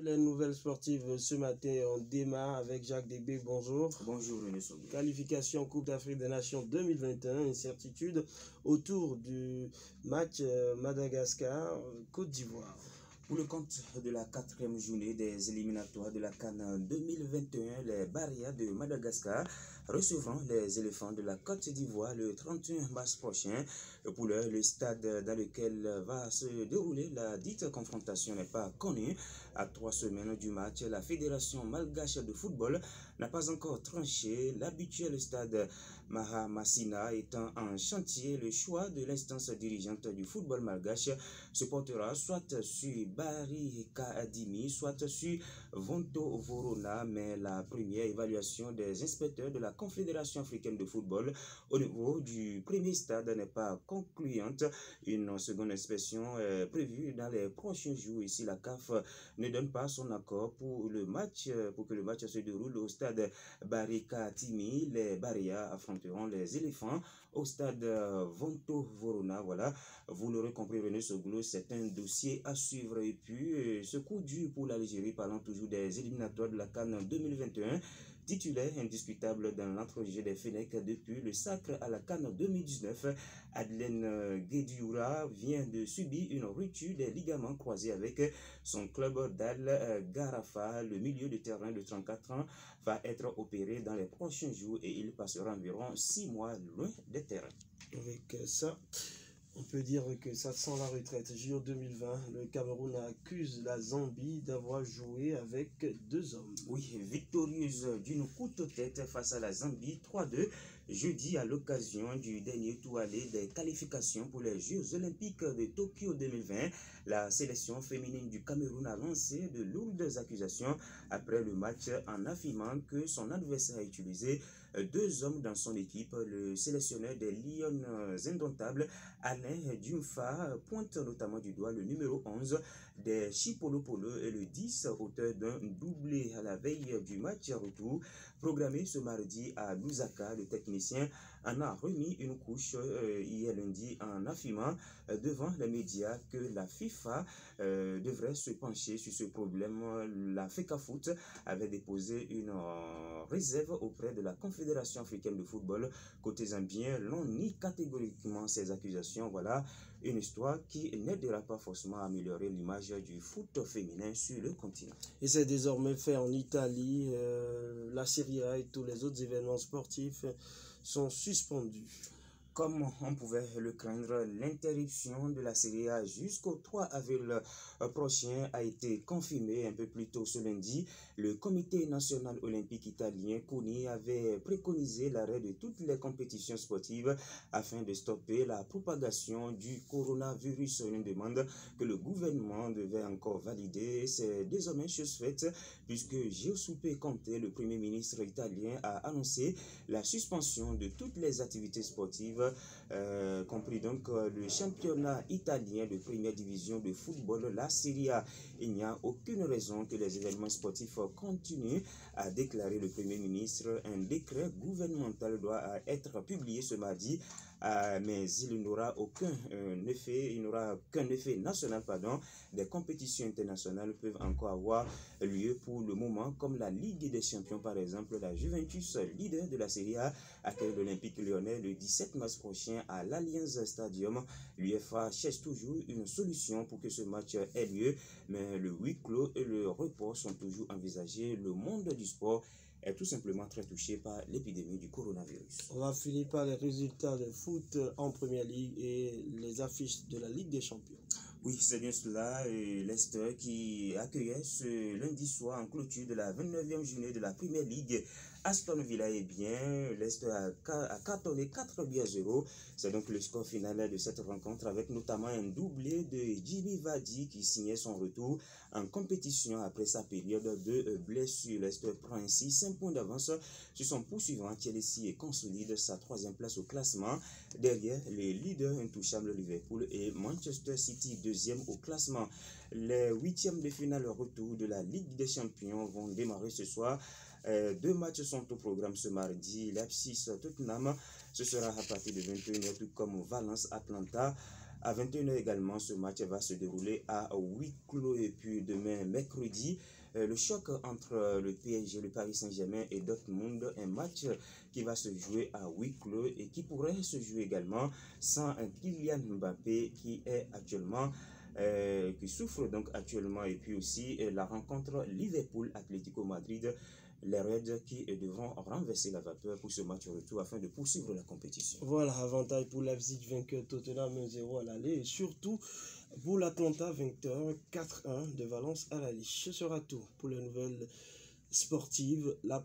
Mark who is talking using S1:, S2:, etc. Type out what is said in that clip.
S1: Les nouvelles sportives ce matin, on démarre avec Jacques Degbe. Bonjour.
S2: Bonjour René Sogo.
S1: Qualification Coupe d'Afrique des Nations 2021, incertitude autour du match Madagascar-Côte d'Ivoire.
S2: Pour le compte de la 4e journée des éliminatoires de la CAN 2021, les Barrières de Madagascar recevront les éléphants de la Côte d'Ivoire le 31 mars prochain. Pour l'heure, le stade dans lequel va se dérouler la dite confrontation n'est pas connu. À 3 semaines du match, la Fédération malgache de football n'a pas encore tranché. L'habituel stade Mahamassina étant en chantier, le choix de l'instance dirigeante du football malgache se portera soit sur Bari Kadimi, soit sur Vonto Vorona, mais la première évaluation des inspecteurs de la Confédération africaine de football au niveau du premier stade n'est pas concluante. Une seconde inspection est prévue dans les prochains jours. Ici, la CAF ne donne pas son accord pour que le match se déroule au stade Bari Kadimi. Les Barrières affronteront les éléphants au stade Vonto Vorona. Voilà, vous l'aurez compris, René Sogo, c'est un dossier à suivre. Et puis, ce coup dur pour l'Algérie, parlant toujours des éliminatoires de la CAN 2021, titulaire indiscutable dans l'entrejeu des Fennecs depuis le sacre à la CAN 2019, Adlène Guedioura vient de subir une rupture des ligaments croisés avec son club d'Al Gharafa. Le milieu de terrain de 34 ans va être opéré dans les prochains jours et il passera environ 6 mois loin des terrains.
S1: Avec ça, on peut dire que ça sent la retraite. JO 2020, le Cameroun accuse la Zambie d'avoir joué avec 2 hommes.
S2: Oui, victorieuse d'une courte tête face à la Zambie 3-2 jeudi à l'occasion du dernier tour aller des qualifications pour les Jeux Olympiques de Tokyo 2020. La sélection féminine du Cameroun a lancé de lourdes accusations après le match en affirmant que son adversaire a utilisé 2 hommes dans son équipe. Le sélectionneur des Lions indomptables, Alain Diouf, pointe notamment du doigt le numéro 11 des Chipolopolo et le 10, auteur d'un doublé à la veille du match retour programmé ce mardi à Lusaka. Le technicien en a remis une couche hier lundi en affirmant devant les médias que la FIFA devrait se pencher sur ce problème. La FECAFOOT avait déposé une réserve auprès de la Confédération africaine de football. Côté zambien, l'on nie catégoriquement ces accusations. Voilà une histoire qui n'aidera pas forcément à améliorer l'image du foot féminin sur le continent.
S1: Et c'est désormais fait en Italie. La Serie A et tous les autres événements sportifs sont suspendus.
S2: Comme on pouvait le craindre, l'interruption de la Serie A jusqu'au 3 avril prochain a été confirmée un peu plus tôt ce lundi. Le Comité national olympique italien CONI avait préconisé l'arrêt de toutes les compétitions sportives afin de stopper la propagation du coronavirus. Une demande que le gouvernement devait encore valider. C'est désormais chose faite puisque Giuseppe Conte, le premier ministre italien, a annoncé la suspension de toutes les activités sportives, compris donc le championnat italien de première division de football, la Serie A. Il n'y a aucune raison que les événements sportifs continuent, a déclaré le Premier ministre. Un décret gouvernemental doit être publié ce mardi, mais il n'aura qu'un effet national. Des compétitions internationales peuvent encore avoir lieu pour le moment, comme la Ligue des Champions par exemple. La Juventus, leader de la Serie A, accueille l'Olympique Lyonnais le 17 mars prochain à l'Allianz Stadium. L'UEFA cherche toujours une solution pour que ce match ait lieu, mais le huis clos et le report sont toujours envisagés. Le monde du sport est tout simplement très touché par l'épidémie du coronavirus.
S1: On va finir par les résultats de foot en Première Ligue et les affiches de la Ligue des Champions.
S2: Oui, c'est bien cela. Leicester qui accueillait ce lundi soir en clôture de la 29e journée de la Premier League Aston Villa est bien. Leicester a cartonné 4-0. C'est donc le score final de cette rencontre, avec notamment un doublé de Jimmy Vardy qui signait son retour en compétition après sa période de blessure. Leicester prend ainsi 5 points d'avance sur son poursuivant Chelsea et consolide sa 3e place au classement, derrière les leaders intouchables Liverpool et Manchester City, 2e au classement. Les 8e de finale retour de la Ligue des Champions vont démarrer ce soir. 2 matchs sont au programme ce mardi. Leipzig Tottenham, ce sera à partir de 21h, tout comme Valence Atlanta À 21h également, ce match va se dérouler à huis clos. Et puis demain, mercredi, le choc entre le PSG, le Paris Saint-Germain et Dortmund, un match qui va se jouer à huis clos et qui pourrait se jouer également sans un Kylian Mbappé qui est actuellement qui souffre donc actuellement. Et puis aussi la rencontre Liverpool-Atlético Madrid, les Reds qui devront renverser la vapeur pour ce match retour afin de poursuivre la compétition.
S1: Voilà, avantage pour Leipzig vainqueur Tottenham 1-0 à l'aller et surtout pour l'Atlanta vainqueur 4-1 de Valence à l'aller. Ce sera tout pour les nouvelles sportives. La